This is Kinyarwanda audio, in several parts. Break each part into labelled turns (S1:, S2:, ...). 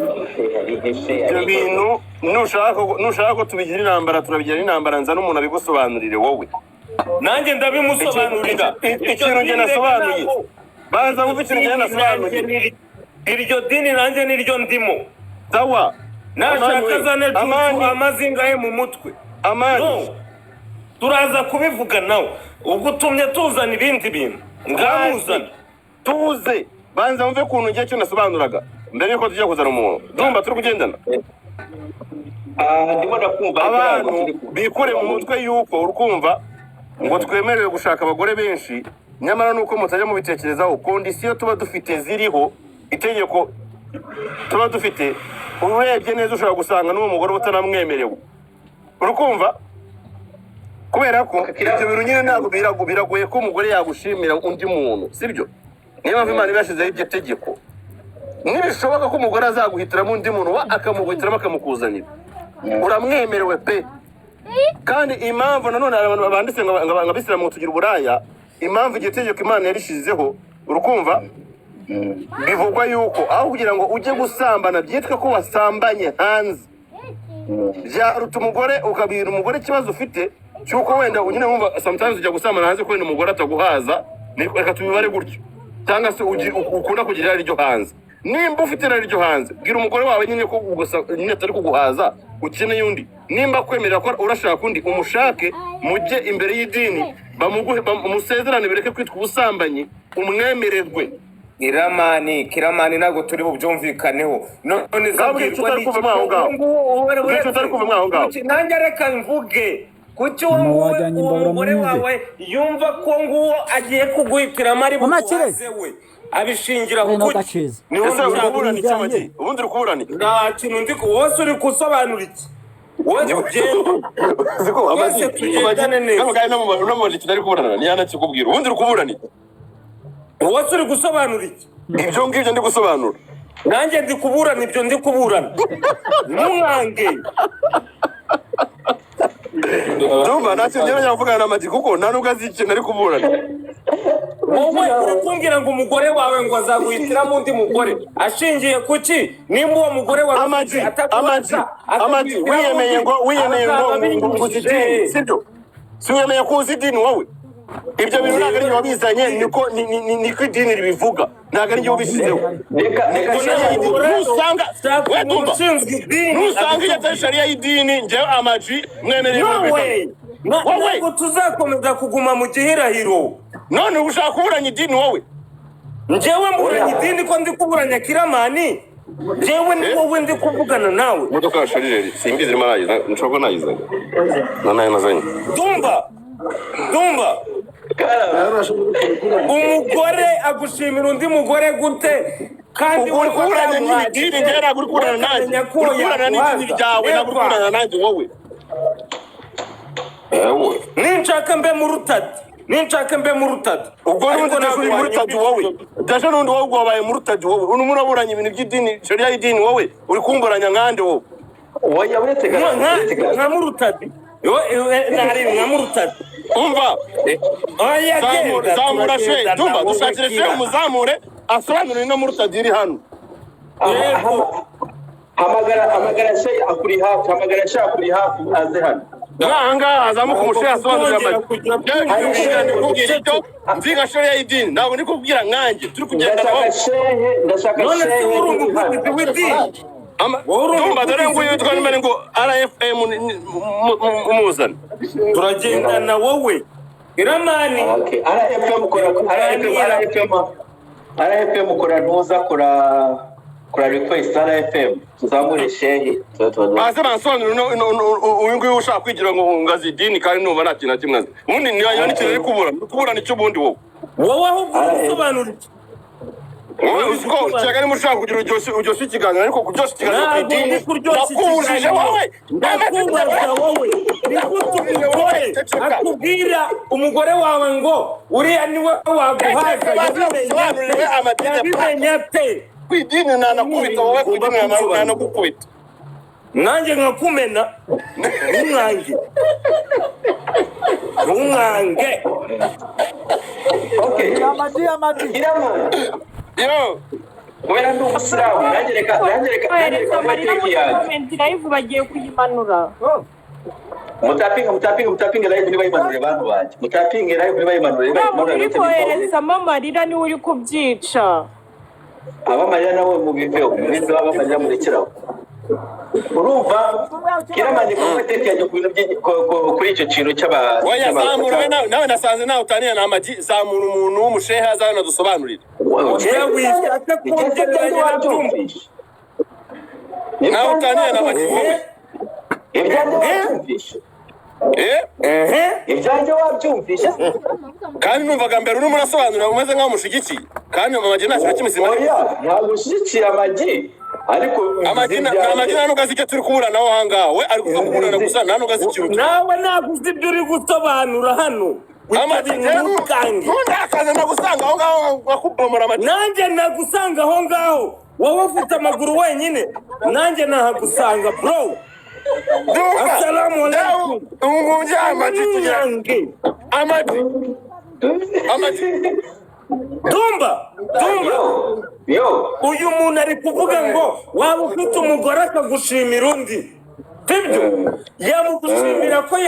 S1: ibyo bintu nushaka ko tubigira intambara turabigira intambara nza n'umuntu abigusobanurire wowe
S2: nanjye ndabimusobanurira
S1: ikintu njye nasobanuye banza wumve ikintu njye nasobanuye
S2: iryo dini nanjye niryo ndimo
S1: sawa
S2: nashaka zane amazinga ye mu mutwe
S1: amani
S2: turaza kubivuga nawe ubwo utumye tuzana ibindi bintu ngamuzana
S1: tuze banza wumve ukuntu njye cyo nasobanuraga mbere yuko tujya kuzana umuntu ndumva turi kugendana
S3: ndimo ndakumva
S1: abantu bikure mu mutwe yuko urukumva ngo twemerewe gushaka abagore benshi nyamara nuko mutajya mubitekerezaho kondisiyo tuba dufite ziriho itegeko tuba dufite urebye neza ushobora gusanga n'uwo mugore utanamwemerewe urukumva kubera ko ibyo bintu nyine ntabwo biragoye ko umugore yagushimira undi muntu sibyo niyo mpamvu Imana ibashyizeho iryo tegeko ntibishoboka ko umugore azaguhitiramo undi muntu akamuguhitiramo akamukuzanira uramwemerewe pe kandi impamvu nanone abantu banditse ngo abisilamu tugira uburaya impamvu iryo tegeko Imana yarishizeho urukumva bivugwa yuko aho kugira ngo ujye gusambana byitwa ko wasambanye hanze byaruta umugore ukabwira umugore ikibazo ufite cyuko wenda nyine wumva sometimes ujya gusambana hanze ko wenda umugore ataguhaza reka tubibare gutyo cyangwa se ukunda kugira irari ryo hanze nimba ufite irari ryo hanze bwira umugore wawe nyine ko nyine atari kuguhaza ukeneye undi nimba kwemerera ko urashaka undi umushake mujye imbere y'idini bamusezerane bireke kwitwa ubusambanyi umwemererwe
S2: kiramani ntabwo turi bubyumvikaneho none
S1: zabwirwa
S2: nanjye reka mvuge kuki umugore wawe yumva ko nguwo agiye kuguhitiramo ari bukubaze we abishingira kuki
S1: niho uraburana iki amagi ubundi uri kuburana
S2: nta kintu ndi wose uri gusobanura iki wowe ugenda twese tugendane neza
S1: n'amubona kitari kuburana niyo anakikubwira ubundi uri kuburana
S2: wose uri gusobanura iki
S1: ibyo ngibyo ndi gusobanura
S2: nanjye ndi kuburana ibyo ndi kuburana ntumwange
S1: ndumva ntacyo ngera nyavugana n'amagi kuko nta nubwo azi ikintu ari kuburana
S2: wowe uri kumbwira ngo umugore wawe ngo azaguhitiramo undi mugore ashingiye kuki nimba uwo mugore wawe
S1: amagi wiyemeye ngo uzi idini sibyo si wiyemeye ko uzi idini wowe ibyo bintu ntabwo ari byo wabizanye niko idini ribivuga ntabwo ari byo ubishyizeho nusanga iyo atari shariya y'idini njyewe amaji mwemereye
S2: wowe ntabwo tuzakomeza kuguma mu gihirahiro
S1: none ushaka kuburanya idini wowe
S2: njyewe mburanya idini ko ndi kuburanya kiramani njyewe ni wowe ndi kuvugana nawe
S1: imodoka ya sharijeri simbizi irimo arayiza nshobora ko nayizanye nayo nazanye Dumba umugore agushimira undi mugore gute kandi uri kuburanya n'idini njyewe ntabwo uri kuburana nanjye uri kuburana n'idini ryawe ntabwo uri kuburana nanjye wowe
S2: ninshaka mbe mu rutadi
S1: ubwo n'ubundi uri muri rutadi wowe daje n'undi wowe ubwo wabaye mu rutadi wowe urimo uraburanya ibintu by'idini shariya y'idini wowe uri kumburanya nkande wowe
S2: nka mu rutadi nka mu rutadi
S1: umva zamura she dumba dushakire she umuzamure asobanurire no mu rutadi iri hano
S3: hamagara she akuri hafi aze hano
S1: ngaha azamuka umushe asobanurira amagi nziga shariya y'idini ntabwo ndi kubwira nkanjye turi kugenda
S3: ndashaka
S2: none se uri umuvugizi w'idini
S1: dumba dore nguyu witwa nimero ngo RFM umuzana
S2: turagendana wowe iramani
S3: RFM ukora ntuza kora request RFM tuzamure shehe
S1: baze bansobanurira uyu nguyu ushaka kwigira ngo ngazi idini kandi numva nta kintu na kimwe azi ubundi niyo n'ikintu ari kubura nicyo ubundi
S2: wowe ahubwo usobanura iki
S1: wowe uzi ko cyagari mushaka kugira uryoshye ikiganiro ariko kuryoshya ikiganiro ku idini ndakubujije wowe
S2: ndakubaza wowe umugore akubwira umugore wawe ngo uriya niwe waguhaza yabimenye ate
S1: ku idini ntanakubita wowe ku idini ntanagukubita
S2: nanjye nkakumena ntumwange
S3: amadi
S1: yo
S3: kubera ndi umusiramu nanjye reka amateka yanjye
S4: live bagiye kuyimanura
S3: mutapinga live nibayimanure bantu banjye mutapinga live nibayimanure
S4: uri koherezamo amarira niwe uri kubyica
S3: abamarira nawe mu biveho abamarira murekeraho urumva kiramanye ko amateka yanjye ku bintu kuri icyo kintu cy'aba
S1: oya zamura nawe nasanze nawe utaniye na Amagi zamura umuntu w'umushehe azawe nadusobanurira nawe utaniye na Amagi
S3: ibyanjye wabyumvishe
S1: kandi numvaga mbere urimo urasobanurira umeze nk'aho mushigikiye kandi Amagi nta kintu cy'imisima
S3: ntabwo ushyigikiye Amagi ariko
S1: Amagi nta nubwo azi icyo turi kuburana aho hangaha we ari kuza kuburana gusa nta nubwo azi ikintu
S2: nawe ntabwo uzi ibyo uri gusobanura hano
S1: Amagi ntundakaze nagusanga aho ngaho wakubomora Amagi
S2: nanjye nagusanga aho ngaho wowe ufite amaguru wenyine nanjye nahagusanga bro assalamu alaikum
S1: umubye Amagi tuyange Amagi
S2: Tumba uyu muntu ari kuvuga ngo waba ufite umugore akagushimira undi sibyo yamugushimira ko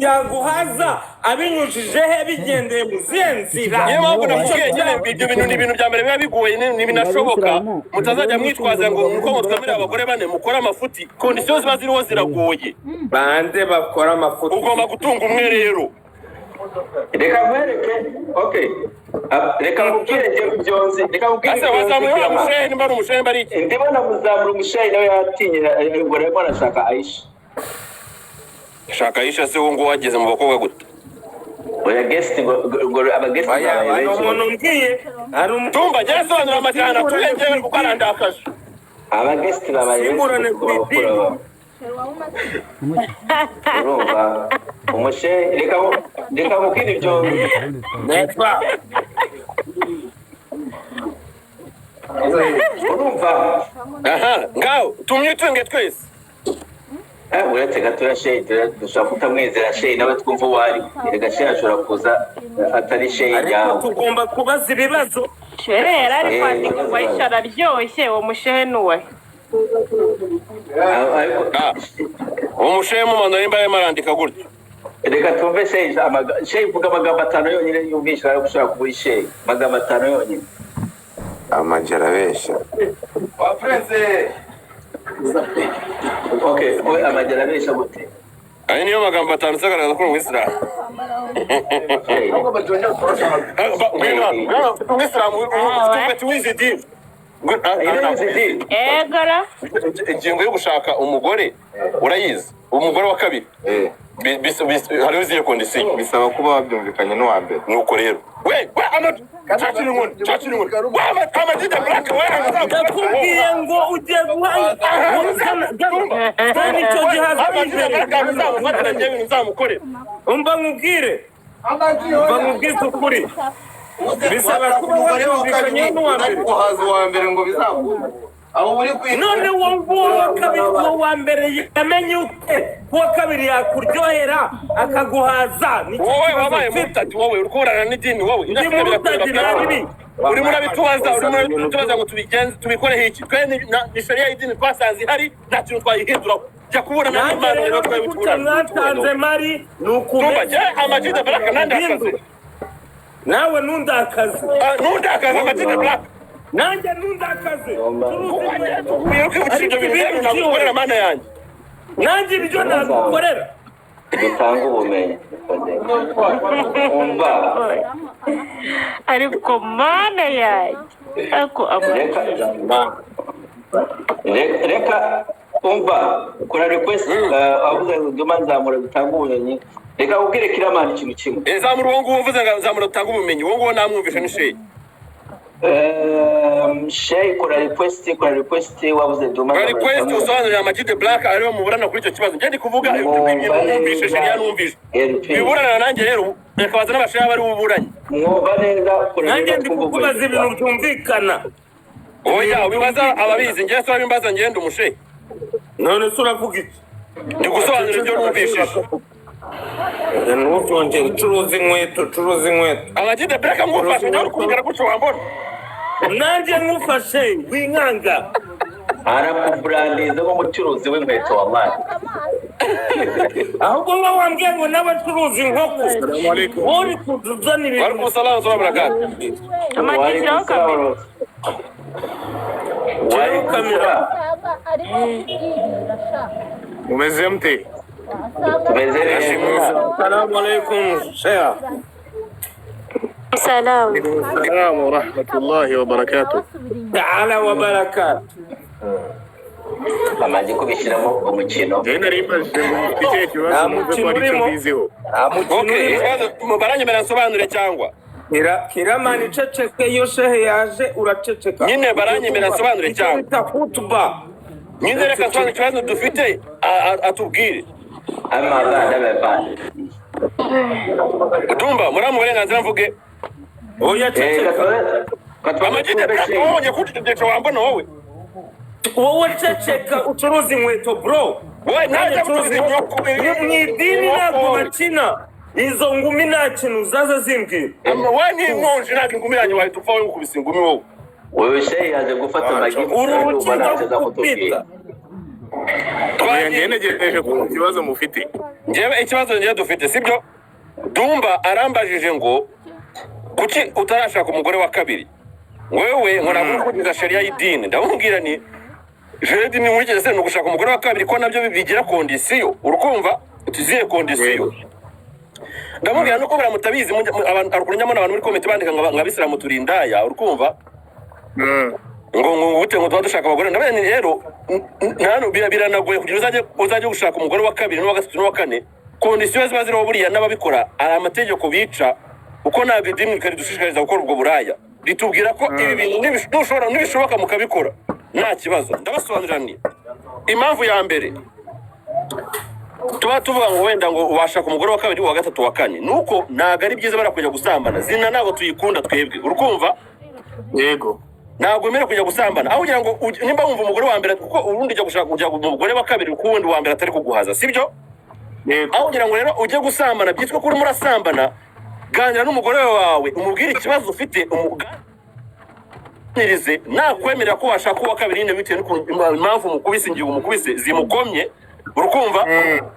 S2: yaguhaza abinyujije he bigendeye mu zihe nzira
S1: niyo mpamvu nakubwiye nyine ibyo bintu ni ibintu bya mbere biba bigoye ntibinashoboka mutazajya mwitwaza ngo nuko mutwemerera abagore bane mukora amafuti kondisiyo ziba ziriho ziragoye
S2: bande bakora amafuti
S1: ugomba gutunga umwe rero
S3: reka nkwereke okay reka mubwire njye byonze reka mubwire
S1: ase wazamura umushehe nimba ari umushehe mba ari iki
S3: ndibona muzamura umushehe nawe yatinye ngo arimo arashaka Aisha
S1: shaka Aisha se ngo wageze mu bakobwa gute
S3: oya guest ngo aba guest
S2: ari umuntu mbwiye ari
S1: Tumba jya sobanura amajyana tuyengewe kuko arandakaje
S3: aba guest babaye
S2: simurane kwitini
S3: urumva umushehe reka mubwire ibyo
S2: netwa
S3: urumva
S1: aha ngaho tumwitunge twese
S3: uretse gatoya shehe dushobora kutamwizera shehe nawe twumva uwo ari reka shehe ashobora kuza atari shehe
S2: ariko
S3: yawe
S2: tugomba kubaza ibibazo
S4: sherera ari kwandika ngo Aisha araryoshye uwo mushehe nuwe
S1: umushehe mu mano nimba arimo arandika gutyo
S3: reka tumve shehe ivuga amagambo 5 yonyine yumvisha ari gushaka kuba shehe amagambo 5 yonyine
S5: Amagi arabeshya
S1: wa prince
S3: okay oya Amagi arabeshya gute
S1: ayo niyo magambo 5 agaragaza ko uri umuyisilamu umuyisilamu ufite wizi dini
S4: egara
S1: ingingo yo gushaka umugore urayizi umugore wa kabiri hariho izihe kondisiyo
S5: bisaba kuba wabyumvikanye n'uwa mbere
S1: nuko rero we chachiri nkoni Amagi the Black
S2: ndakubwiye ngo ugiye guhanga kandi icyo gihaza
S1: imbere nzamukorera
S2: umva nkubwire ukuri bisaba kuba wabyumvikanye n'uwa mbere
S5: guhaza uwa mbere ngo bizakunda aho uri kwita
S2: none uwo wa mbere yamenye ute kuwa kabiri yakuryohera akaguhaza
S1: wowe wabaye mutati wowe uri kuburana n'idini wowe urimo urabitubaza ngo tubikoreho iki twe ni sharia y'idini twasanze ihari nta kintu twayihinduraho jya kuburana n'Imana rero twabituburana
S2: mwatanze mari ni ukumenya
S1: Amagi the Black nandakaze
S2: nawe nundakaze
S1: Amagi the Black
S2: nanjye nundakaze
S1: ukwiye kwibukira ibyo bintu nagukorera mana yanjye
S2: nanjye ibyo nagukorera
S3: dutanga ubumenyi umva
S4: ariko mana yanjye ariko
S3: reka umva kora request avuze ngo duma nzamura dutanga ubumenyi reka ubwire kiramana ikintu kimwe
S1: zamura uwo nguwo uvuze ngo zamura dutanga ubumenyi uwo nguwo namwumvisha ni shehe
S3: shehe kora request wabuze duma
S1: request usobanurira Amagi the Black ariwe muburana kuri icyo kibazo njye ndi kuvuga ibintu numvishe shehe numvishe biburana nanjye rero rekabaza n'abashehe bari buburanye
S3: mwumva neza
S2: nanjye ndi kukubaza ibintu byumvikana
S1: oya wibaza ababizi njye so bimbaza njye ndi umushehe
S2: none se uravuga iki
S1: ndi gusobanura ibyo numvishije
S2: ntuzongere ucuruza inkweto
S1: Amagi the Black ngufasha njye uri kumbwira gutyo wambona
S2: nanjye nkufashe winkanga
S3: arakuburandiza nk'umucuruzi w'inkweto wallahi.
S2: ahubwo ngo wambwiye ngo n'abacuruza inkoko uri kutuzanira
S1: Waalaikum salaam wa barakatuh.
S4: Amagiraho kamera.
S3: Wari kamera.
S1: Umeze mte?
S3: Tumeze neza.
S2: Assalamu alaikum sheikh.
S4: Salam.
S1: Assalamu wa rahmatullahi wa barakatuh.
S2: Ta'ala wa barakatuh.
S3: Amaze kubishyiramo umukino.
S1: Jenda rimba tike kibazo muve kwa richo biziho. Okay, mubaranye barasobanure cyangwa.
S2: Kiramani ceceke iyo shehe yaje uraceceka.
S1: Nyine baranye barasobanure cyangwa.
S2: Kutuba.
S1: Nyine reka sobanure ikibazo dufite atubwire.
S3: Amaganda bebane.
S1: Tumba muramu burenganzira mvuge.
S2: Oya ceceka.
S1: Amajide wowe kutudecho wambona wowe.
S2: Wowe ceceka ucuruza inkweto bro.
S1: Wowe naje kutuzi
S2: mwidini ntabwo bakina izo ngumi nta kintu zaza zimbwira.
S1: Wowe ni nkonje ntabwo ingumiranye wahita upfa wowe ukubise ingumi wowe.
S3: Wewe shehe yaje gufata amagiti
S2: Urukingo kukubita.
S1: Twagenegereje ku kibazo mufite. Njyewe ikibazo ngiye dufite sibyo? Dumba arambajije ngo kuki utarashaka umugore wa kabiri? Wewe nkora kugiza sharia y'idini. Ndamubwira ni Jedi ni muri cyese no gushaka umugore wa kabiri ko nabyo bigira kondisiyo. Urukumva utiziye kondisiyo. Ndamubwira nuko baramutabizi abantu arukunyamo n'abantu muri comment bandika ngabisiramu turindaya. Urukumva? Ngo gute ngo dushaka abagore ndabene rero nano biranagoye kugira uzaje gushaka umugore wa kabiri n'uwa gatatu n'uwa kane. Kondisiyo ziba ziriho buriya n'ababikora ari amategeko bica uko ntabwo idini kari dushishikariza gukora ubwo buraya ritubwira ko ibi bintu nibishoboka mukabikora nta kibazo. Ndabasobanurira ni impamvu ya mbere tuba tuvuga ngo wenda ngo washaka umugore wa kabiri wa gatatu wa kane nuko ntabwo ari byiza barakujya gusambana zina ntabwo tuyikunda twebwe urukumva yego ntabwo emera kujya gusambana aho ugira ngo nimba wumva umugore wa mbere kuko urundi ujya gushaka kujya umugore wa kabiri kuko wundi wa mbere atari kuguhaza sibyo aho ugira ngo rero ujye gusambana byitwa ko urimo urasambana ganira n'umugore wawe umubwire ikibazo ufite umuganirize nakwemerera ko washaka uwa kabiri nyine bitewe n'impamvu umukubise ingingo umukubise zimukomye urukumva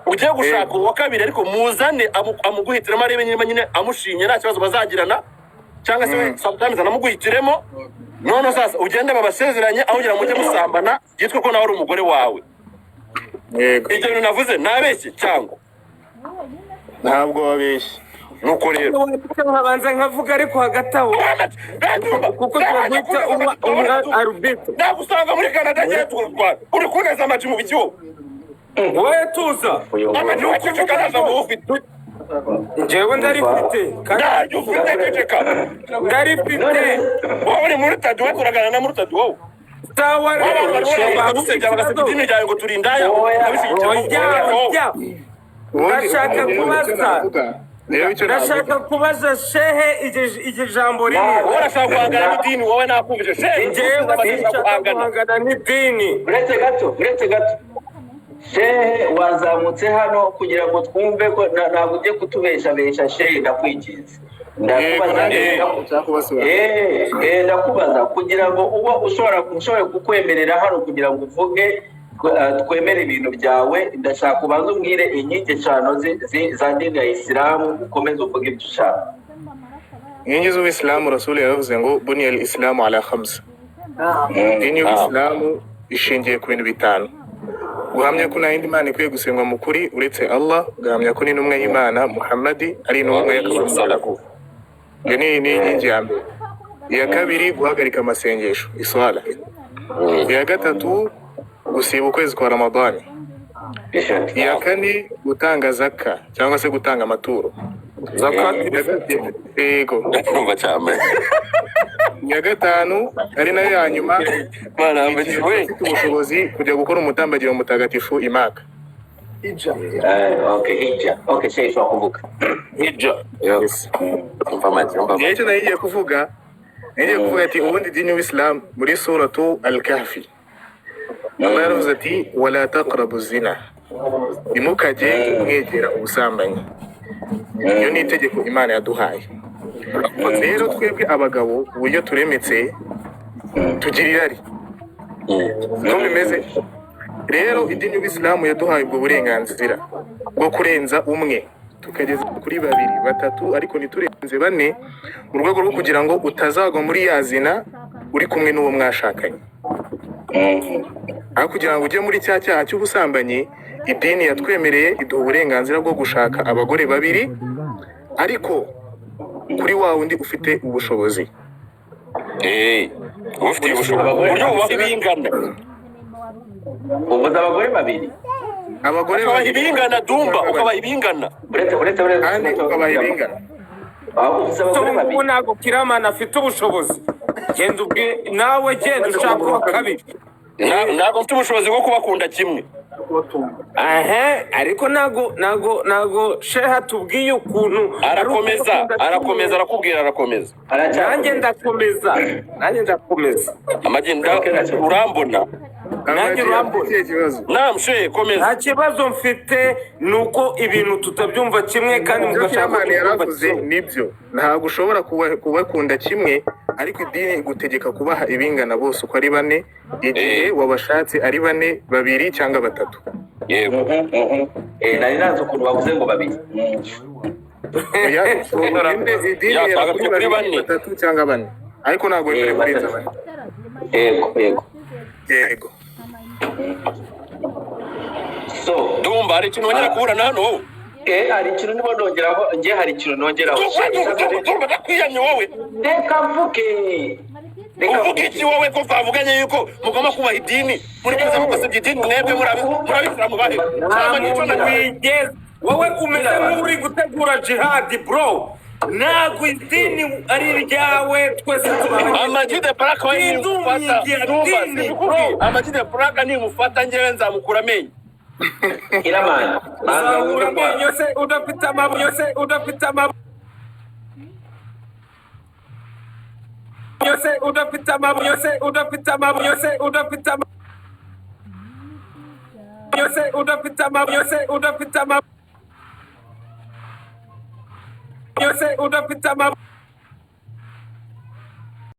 S1: ugiye gushaka uwa kabiri ariko muzane amuguhitiremo arebe nyine amushinye nta kibazo bazagirana cyangwa se sometimes anamuguhitiremo none sasa ugende babasezeranye aho ugira mujye musambana byitwa ko nawe ari umugore wawe. Ibyo bintu navuze nabeshye cyangwa ntabwo wabeshye nuko rero
S2: nkabanza nkavuga ariko hagati aho kuko twakwita uwa arubito
S1: nagusanga muri Canada cyangwa turwana uri kuneza amaji mu bijyo
S2: wowe tuza
S1: amaji wacece Canada mu ufite
S2: njyewe ndarifite
S1: kandi ufite ceceka
S2: ndarifite
S1: wowe uri muri tadu turagana na muri tadu wowe
S2: tawa rero
S1: bagasebya ryawe ngo turindaya
S2: ndashaka kubaza shehe iryo jambo rimwe
S1: wowe urashaka guhangana n'idini wowe nakumvise shehe
S2: njyewe ndashaka guhangana n'idini
S3: uretse gato shehe wazamutse hano kugira ngo twumve ko ntabwo ugiye kutubeshabesha shehe ndakwigize ndakubaza kugira ngo uba ushobora kukwemerera hano kugira ngo uvuge twemere ibintu byawe ndashaka ubanza umbwire inkingi eshanu za dini ya isilamu ukomeze uvuge ibyo ushaka.
S6: Inkingi z'Ubuislamu Rasuli yaravuze ngo buniya al-Islamu ala khamsa. Dini y'Ubuislamu ishingiye ku bintu bitanu. Guhamya ko nta yindi Mana ikwiye gusengwa mu kuri uretse Allah, guhamya ko n'intumwa y'Imana Muhammad ari intumwa y'akabarusalaku. Iyo ni inkingi ya mbere. Iya kabiri guhagarika amasengesho iswala. Iya gatatu gusiba ukwezi kwa Ramadani. Iya kane gutanga zaka cyangwa se gutanga amaturo. Yego. Iya gatanu ari nayo ya nyuma ufite ubushobozi kujya gukora umutambagiro mutagatifu Imaka.
S3: Hija. Okay, shehe ushobora kuvuga.
S2: Hija.
S6: Yes. Icyo nagiye kuvuga ati ubundi dini y'Islam muri suratu al-Kahfi Allah yaravuze ati wala taqrabu zina ntimukajye mwegera ubusambanyi. Iyo ni itegeko Imana yaduhaye. Rero twebwe abagabo uburyo turemetse tugira irari niko bimeze. Rero idini y'Isilamu yaduhaye ubwo burenganzira bwo kurenza umwe tukageza kuri 2 3 ariko ntiturenze 4 mu rwego rwo kugira ngo utazagwa muri yazina uri kumwe n'uwo mwashakanye. Aho kugira ngo ujye muri cya cyaha cy'ubusambanyi, idini yatwemereye iduha uburenganzira bwo gushaka abagore 2 ariko kuri wa wundi ufite ubushobozi.
S1: ufite ubushobozi uburyo bubaho bingana.
S3: ubuza abagore 2
S6: Abagore
S1: ukabaha ibingana Dumba, ukabaha ibingana.
S6: kandi ukabaha ibingana.
S3: ubuza abagore 2
S2: ubu ntabwo Kiramana afite ubushobozi. Genda ubwe nawe genda ushaka uwa kabiri.
S1: Ntabwo mfite ubushobozi bwo kubakunda kimwe.
S2: Ariko ntago sheha tubwiye ukuntu
S1: arakomeza arakubwira arakomeza.
S2: nanjye ndakomeza
S1: Amagenda urambona.
S2: nanjye urambona.
S1: Namshe komeza.
S2: Nta kibazo mfite nuko ibintu tutabyumva kimwe kandi mugashaka
S6: yaravuze nibyo. Ntabwo ushobora kubakunda kimwe ariko idini igutegeka kubaha ibingana bose uko ari 4 igihe wabashatse ari 4 2 cyangwa 3.
S1: Yego.
S3: nari nanze ukuntu bavuze ngo 2.
S6: Idini yavuze kuri 3 cyangwa 4 ariko ntabwo yemerewe kurenza 4. Yego.
S3: So
S1: Dumba hari ikintu wongera kubura hano wowe.
S3: hari ikintu nibo nongeraho hari ikintu nongeraho.
S1: Dumba ndakwiyamye wowe.
S3: Reka mvuge.
S1: Uvuga iki wowe ko twavuganye yuko mugomba kubaha idini muri kuza mukasebya idini mwebwe murabisira mu bahe.
S2: Wowe umeze nk'uri gutegura jihadi bro. Ntabwo idini ari iryawe twese
S1: Amagide Paraka we nimufata. Amagide Paraka nimufata njyewe nzamukura amenyo.
S3: Kiramana
S2: uzahura amenyo se udafite amabuye udafite amabuye udafite amabuye udafite amabuye udafite amabuye udafite amabuye